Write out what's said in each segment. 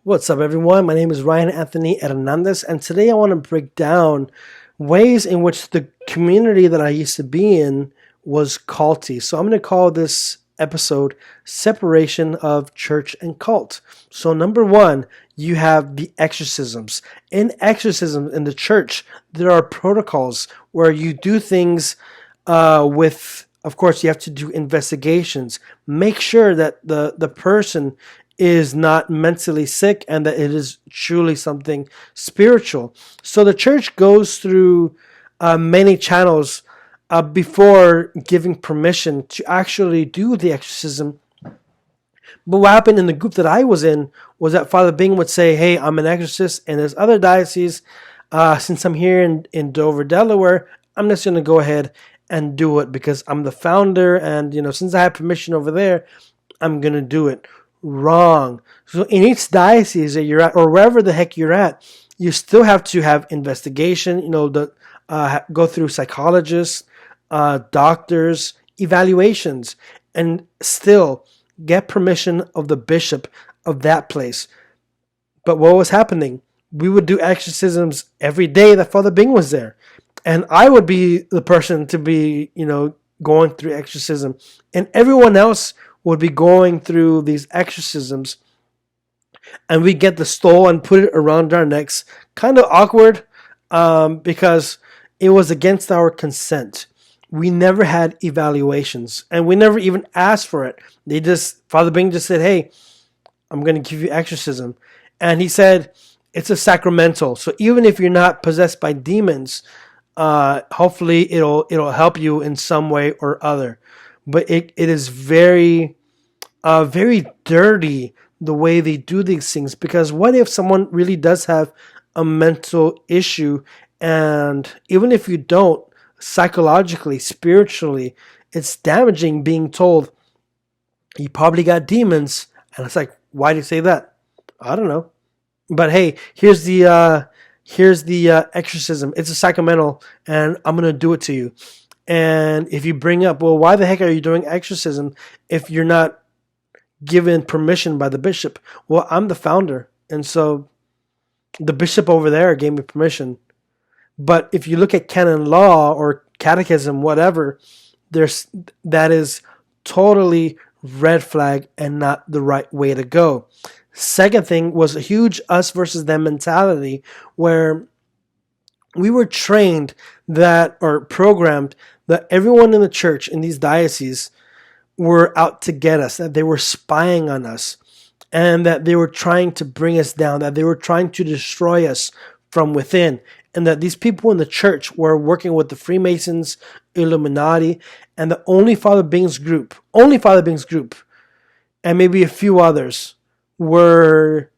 What's up, everyone? My name is Ryan Anthony Hernandez, and today I want to break down ways in which the community that I used to be in was culty. So I'm going to call this episode Separation of Church and Cult. So, number one, you have the exorcisms. In exorcism in the church, there are protocols where you do things of course, you have to do investigations. Make sure that the person is not mentally sick and that it is truly something spiritual. So the church goes through many channels before giving permission to actually do the exorcism. But what happened in the group that I was in was that Father Bing would say, "Hey, I'm an exorcist, and there's other dioceses. Since I'm here in Dover, Delaware, I'm just going to go ahead and do it because I'm the founder, and since I have permission over there, I'm going to do it." Wrong. So in each diocese that you're at, or wherever the heck you're at, you still have to have investigation. Go through psychologists, doctors, evaluations, and still get permission of the bishop of that place. But what was happening? We would do exorcisms every day that Father Bing was there. And I would be the person to be, going through exorcism. And everyone else would be going through these exorcisms. And we get the stole and put it around our necks. Kind of awkward because it was against our consent. We never had evaluations. And we never even asked for it. Father Bing just said, "Hey, I'm going to give you exorcism." And he said, it's a sacramental. So even if you're not possessed by demons, hopefully it'll help you in some way or other. But it is very, very dirty the way they do these things. Because what if someone really does have a mental issue, and even if you don't, psychologically, spiritually, it's damaging being told you probably got demons. And it's like, why do you say that? I don't know. But hey, here's the exorcism. It's a sacramental, and I'm gonna do it to you. And if you bring up, well, why the heck are you doing exorcism if you're not given permission by the bishop? Well, I'm the founder, and so the bishop over there gave me permission. But if you look at canon law or catechism, whatever, that is totally red flag and not the right way to go. Second thing was a huge us versus them mentality where we were trained or programmed that everyone in the church in these dioceses were out to get us, that they were spying on us, and that they were trying to bring us down, that they were trying to destroy us from within, and that these people in the church were working with the Freemasons, Illuminati, and the only Father Bing's group, and maybe a few others were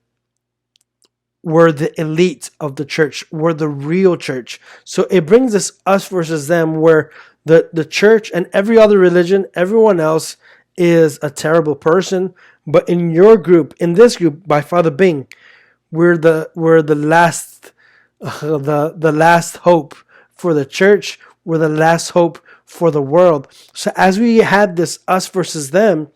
the elite of the church, were the real church. So it brings us versus them, where the church and every other religion, everyone else is a terrible person. But in your group, in this group by Father Bing, we're the last the last hope for the church. We're the last hope for the world. So as we had this us versus them,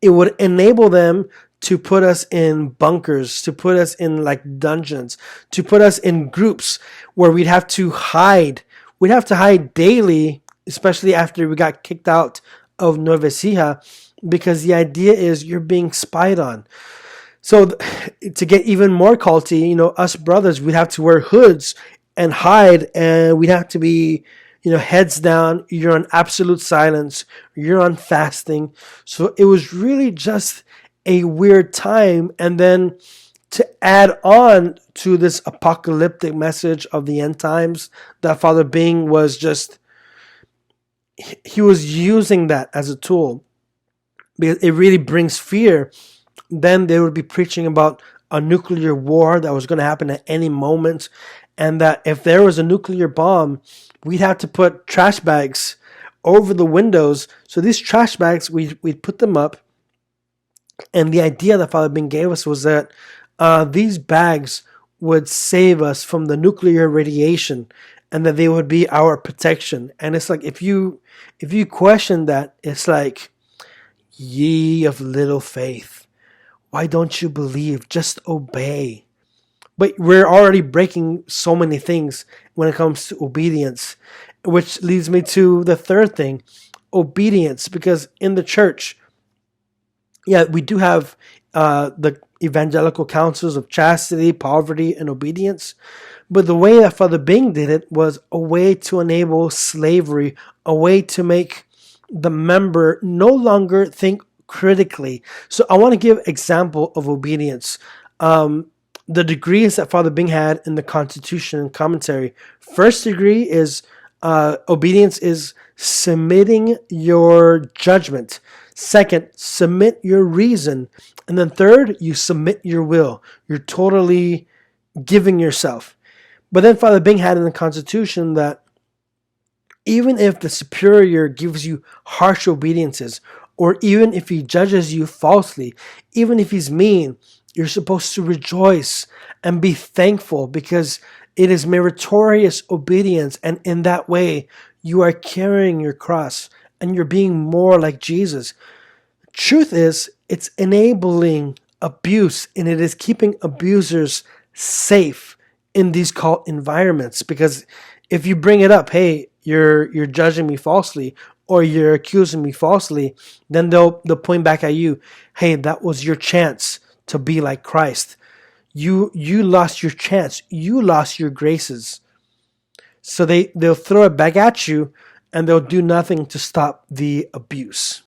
it would enable them to put us in bunkers, to put us in like dungeons, to put us in groups where we'd have to hide. We'd have to hide daily, especially after we got kicked out of Nueva Ecija, because the idea is you're being spied on. So to get even more culty, us brothers, we'd have to wear hoods and hide, and we'd have to be, heads down. You're on absolute silence. You're on fasting. So it was really just a weird time. And then to add on to this apocalyptic message of the end times, that Father Bing was he was using that as a tool because it really brings fear. Then they would be preaching about a nuclear war that was going to happen at any moment, and that if there was a nuclear bomb, we'd have to put trash bags over the windows. So these trash bags, we'd put them up. And the idea that Father Bing gave us was that these bags would save us from the nuclear radiation, and that they would be our protection. And it's like, if you question that, it's like, ye of little faith, Why don't you believe? Just obey. But we're already breaking so many things when it comes to obedience, which leads me to the third thing, obedience. Because in the church, yeah, we do have the evangelical counsels of chastity, poverty, and obedience. But the way that Father Bing did it was a way to enable slavery, a way to make the member no longer think critically. So I want to give example of obedience. The degrees that Father Bing had in the Constitution and commentary. First degree is obedience is submitting your judgment. Second, submit your reason. And then third, you submit your will. You're totally giving yourself. But then Father Bing had in the Constitution that even if the superior gives you harsh obediences, or even if he judges you falsely, even if he's mean, you're supposed to rejoice and be thankful because it is meritorious obedience. And in that way, you are carrying your cross and you're being more like Jesus. Truth is, it's enabling abuse and it is keeping abusers safe in these cult environments. Because if you bring it up, hey, you're judging me falsely or you're accusing me falsely, then they'll point back at you, hey, that was your chance to be like Christ. You lost your chance. You lost your graces. So they'll throw it back at you and they'll do nothing to stop the abuse.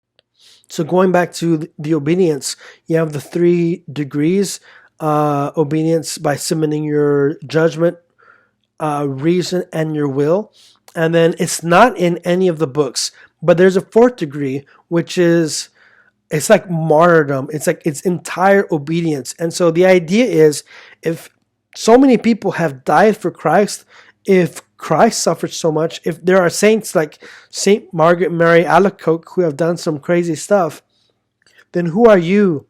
So going back to the obedience, you have the 3 degrees. Obedience by submitting your judgment, reason, and your will. And then it's not in any of the books, but there's a 4th degree, which is, it's like martyrdom. It's like it's entire obedience. And so the idea is, if so many people have died for Christ, if Christ suffered so much, if there are saints like Saint Margaret Mary Alacoque who have done some crazy stuff, then who are you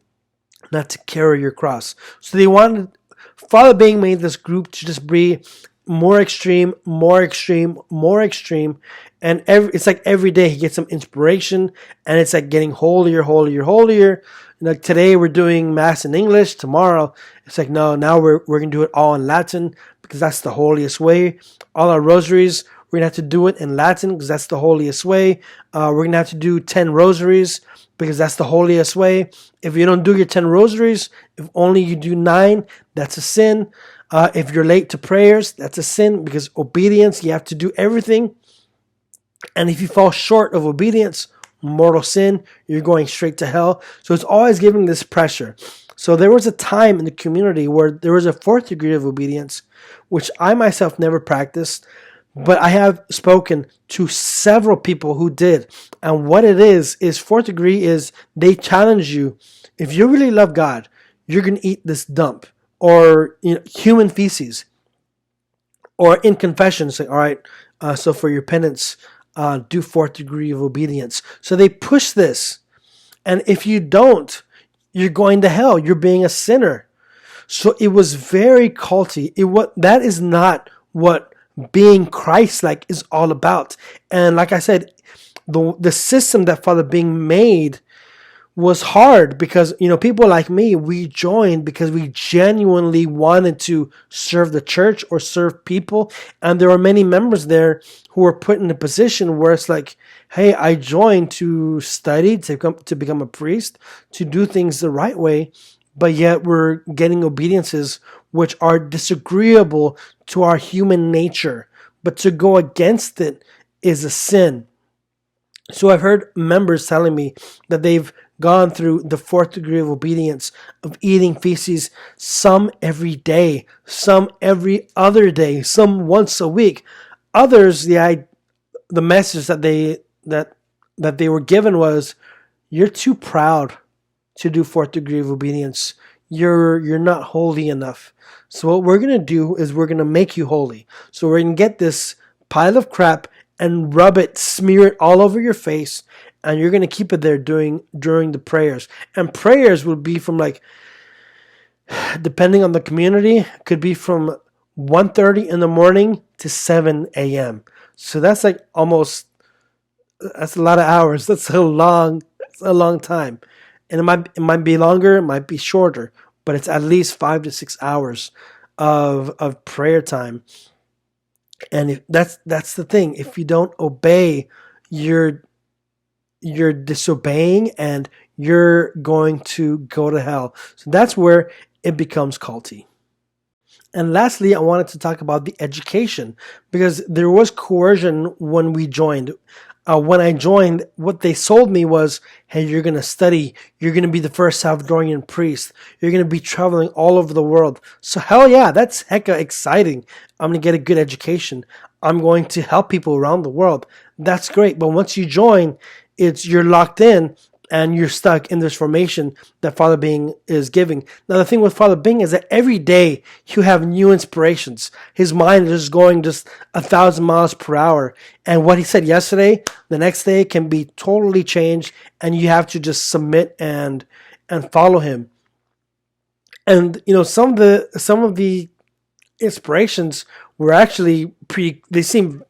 not to carry your cross? So they wanted, Father Bing made this group to just be more extreme, more extreme, more extreme. And it's like every day he gets some inspiration and it's like getting holier, holier, holier. Like today we're doing Mass in English. Tomorrow it's like, no, now we're going to do it all in Latin because that's the holiest way. All our rosaries, we're going to have to do it in Latin because that's the holiest way. We're going to have to do 10 rosaries because that's the holiest way. If you don't do your 10 rosaries, if only you do 9, that's a sin. If you're late to prayers, that's a sin because obedience, you have to do everything. And if you fall short of obedience, mortal sin, you're going straight to hell. So it's always giving this pressure. So there was a time in the community where there was a 4th degree of obedience, which I myself never practiced, but I have spoken to several people who did. And what it is 4th degree is they challenge you. If you really love God, you're going to eat this dump or human feces. Or in confession, say, all right, so for your penance, do 4th degree of obedience. So they push this. And if you don't, you're going to hell. You're being a sinner. So it was very culty. That is not what being Christ-like is all about. And like I said, the system that Father Bing made was hard because, people like me, we joined because we genuinely wanted to serve the church or serve people. And there were many members there who were put in a position where it's like, hey, I joined to study, to become a priest, to do things the right way. But yet we're getting obediences which are disagreeable to our human nature. But to go against it is a sin. So I've heard members telling me that they've gone through the 4th degree of obedience of eating feces, some every day, some every other day, some once a week. Others, the message that they were given was, you're too proud to do 4th degree of obedience. You're not holy enough. So what we're going to do is we're going to make you holy. So we're going to get this pile of crap and rub it, smear it all over your face, and you're going to keep it there during the prayers. And prayers will be from depending on the community, could be from 1:30 in the morning to 7 a.m. So that's that's a lot of hours. That's a long time. And it might be longer, it might be shorter, but it's at least 5 to 6 hours of prayer time. And that's the thing. If you don't obey, you're you're disobeying, and you're going to go to hell. So that's where it becomes culty. And lastly, I wanted to talk about the education, because there was coercion when we joined. When I joined, what they sold me was, hey, you're going to study. You're going to be the first Salvadorian priest. You're going to be traveling all over the world. So hell yeah, that's hecka exciting. I'm going to get a good education. I'm going to help people around the world. That's great. But once you join, you're locked in, and you're stuck in this formation that Father Bing is giving. Now, the thing with Father Bing is that every day you have new inspirations. His mind is going just 1,000 miles per hour. And what he said yesterday, the next day can be totally changed, and you have to just submit and follow him. And some of the inspirations were actually they seem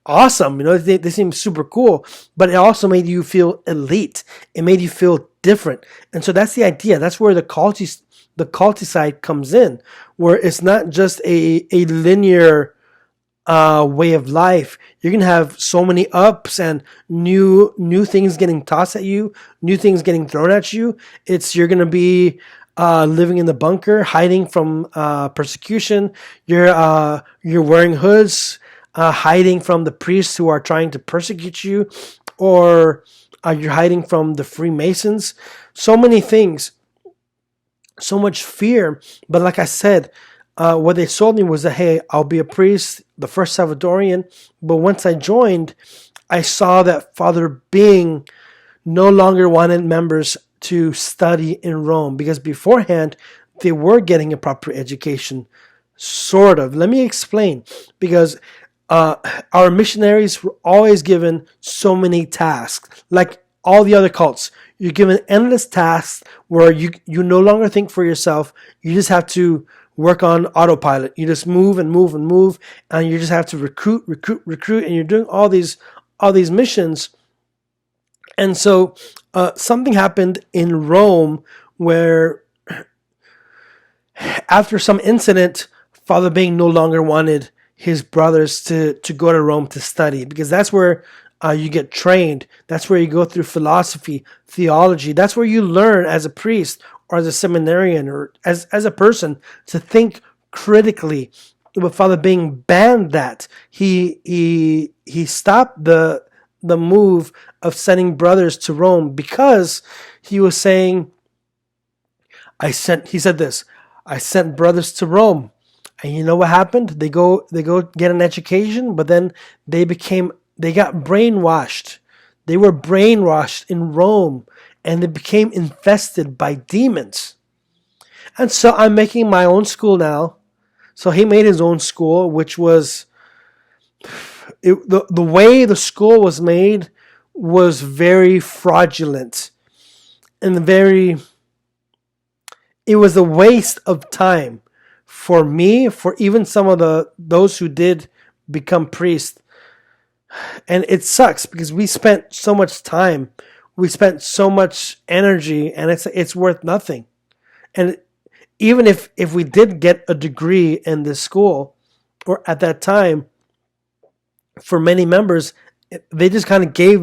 awesome. They seem super cool, but it also made you feel elite. It made you feel different. And so that's the idea. That's where the culty side comes in, where it's not just a linear way of life. You're gonna have so many ups and new things getting tossed at you, new things getting thrown at you. You're gonna be living in the bunker, hiding from persecution. You're wearing hoods, hiding from the priests who are trying to persecute you, or you're hiding from the Freemasons. So many things, so much fear. But like I said, what they sold me was that, hey, I'll be a priest, the first Salvadorian. But once I joined, I saw that Father Bing no longer wanted members to study in Rome, because beforehand they were getting a proper education, sort of. Let me explain. Because our missionaries were always given so many tasks, like all the other cults. You're given endless tasks where you no longer think for yourself. You just have to work on autopilot. You just move and move and move, and you just have to recruit, and you're doing all these missions. And so something happened in Rome where, after some incident, Father Bing no longer wanted his brothers to go to Rome to study, because that's where you get trained. That's where you go through philosophy, theology. That's where you learn as a priest or as a seminarian or as a person to think critically. But Father Bing banned that. He stopped the move of sending brothers to Rome, because he was saying, he said this, I sent brothers to Rome. And you know what happened? They go get an education, but then they got brainwashed. They were brainwashed in Rome, and they became infested by demons. And so I'm making my own school now. So he made his own school, which was the way the school was made was very fraudulent, and it was a waste of time for me, for even some of those who did become priests. And it sucks, because we spent so much time, we spent so much energy, and it's worth nothing. And even if we did get a degree in this school, or at that time, for many members, they just kind of gave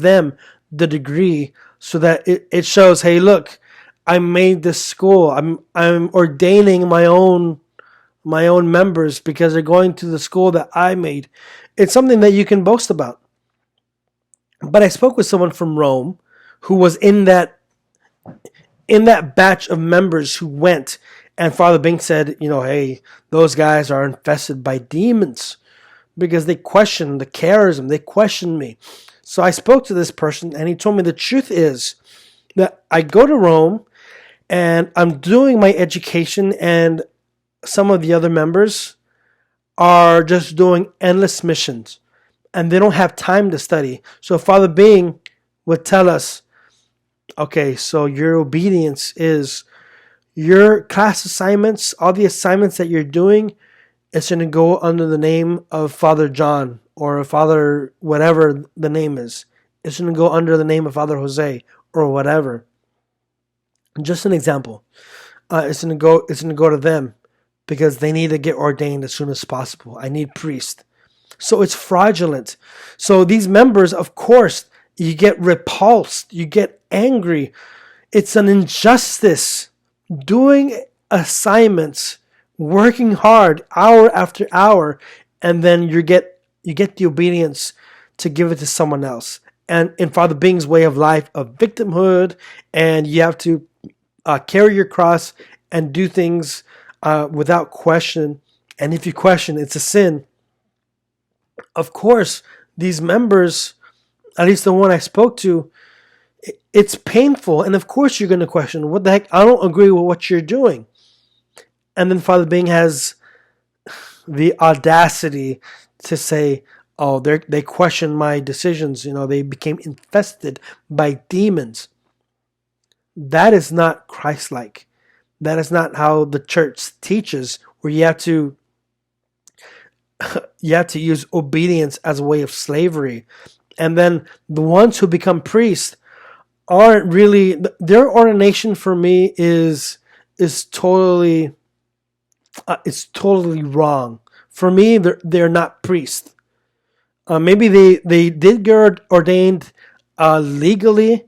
them the degree, so that it shows, hey, look, I made this school. I'm ordaining my own members because they're going to the school that I made. It's something that you can boast about. But I spoke with someone from Rome who was in that batch of members who went, and Father Bing said, hey, those guys are infested by demons, because they questioned the charism. They questioned me. So I spoke to this person, and he told me the truth is that I go to Rome, and I'm doing my education, and some of the other members are just doing endless missions, and they don't have time to study. So Father Bing would tell us, okay, so your obedience is your class assignments, all the assignments that you're doing, it's going to go under the name of Father John, or Father whatever the name is. It's going to go under the name of Father Jose, or whatever. Just an example. It's gonna go to them because they need to get ordained as soon as possible. I need priests. So it's fraudulent. So these members, of course, you get repulsed, you get angry. It's an injustice. Doing assignments, working hard hour after hour, and then you get the obedience to give it to someone else. And in Father Bing's way of life of victimhood, and you have to carry your cross and do things without question. And if you question, it's a sin. Of course, these members, at least the one I spoke to, it's painful. And of course, you're going to question, what the heck? I don't agree with what you're doing. And then Father Bing has the audacity to say, oh, they question my decisions. They became infested by demons. That is not Christ-like. That is not how the church teaches, where you have to use obedience as a way of slavery. And then the ones who become priests aren't really, their ordination for me is totally it's totally wrong. For me, they're not priests. Maybe they did get ordained legally,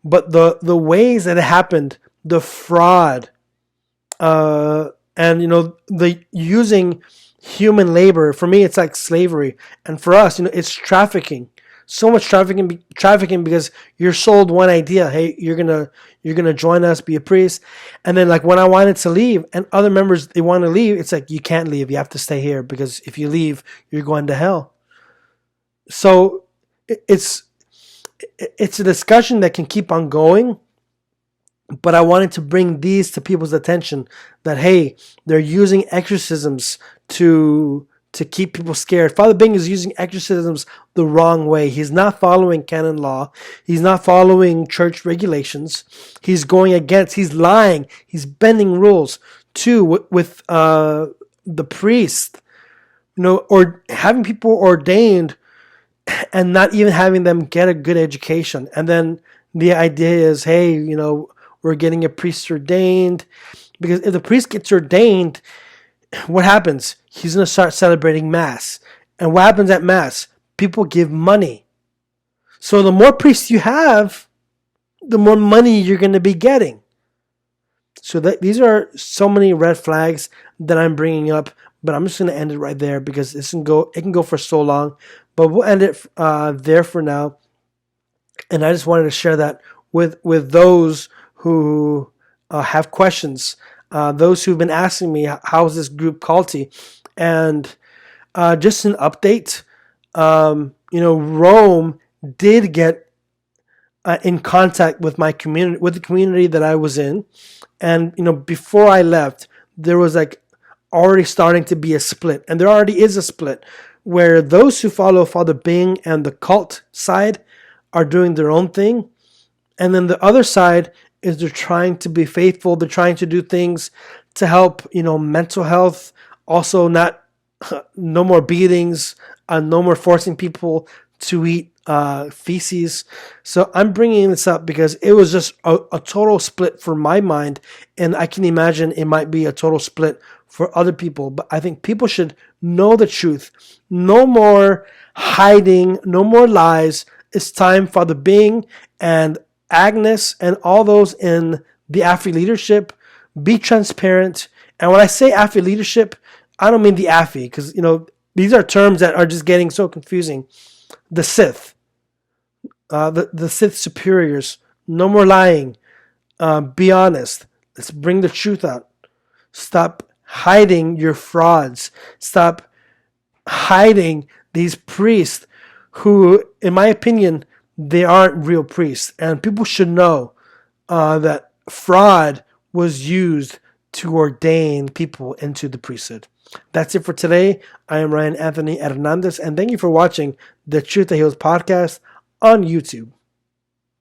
but the ways that it happened, the fraud, and the using human labor, for me it's like slavery, and for us, it's trafficking. So much trafficking because you're sold one idea. Hey, you're gonna join us, be a priest, and then like when I wanted to leave, and other members they want to leave, it's like you can't leave. You have to stay here because if you leave, you're going to hell. So it's a discussion that can keep on going, but I wanted to bring these to people's attention that, hey, they're using exorcisms to keep people scared. Father Bing is using exorcisms the wrong way. He's not following canon law. He's not following church regulations. He's going against, he's lying. He's bending rules too with the priest, or having people ordained and not even having them get a good education. And then the idea is, hey, we're getting a priest ordained, because if the priest gets ordained, what happens? He's going to start celebrating Mass. And what happens at Mass? People give money. So the more priests you have, the more money you're going to be getting. So these are so many red flags that I'm bringing up, but I'm just going to end it right there because it can go for so long. But we'll end it there for now. And I just wanted to share that with those who have questions, those who've been asking me, how is this group culty? And just an update, Rome did get in contact with my community, with the community that I was in. And, before I left, there was like already starting to be a split. And there already is a split where those who follow Father Bing and the cult side are doing their own thing. And then the other side is they're trying to be faithful. They're trying to do things to help, mental health. Also, no more beatings, no more forcing people to eat feces. So I'm bringing this up because it was just a total split for my mind, and I can imagine it might be a total split for other people. But I think people should know the truth. No more hiding, no more lies. It's time for the Bing and Agnes and all those in the AFI leadership, be transparent. And when I say AFI leadership, I don't mean the AFI, because these are terms that are just getting so confusing. The Sith, the Sith superiors, no more lying. Be honest. Let's bring the truth out. Stop hiding your frauds. Stop hiding these priests who, in my opinion, they aren't real priests. And people should know that fraud was used to ordain people into the priesthood. That's it for today. I am Ryan Anthony Hernandez, and thank you for watching the Truth That Heals podcast on YouTube.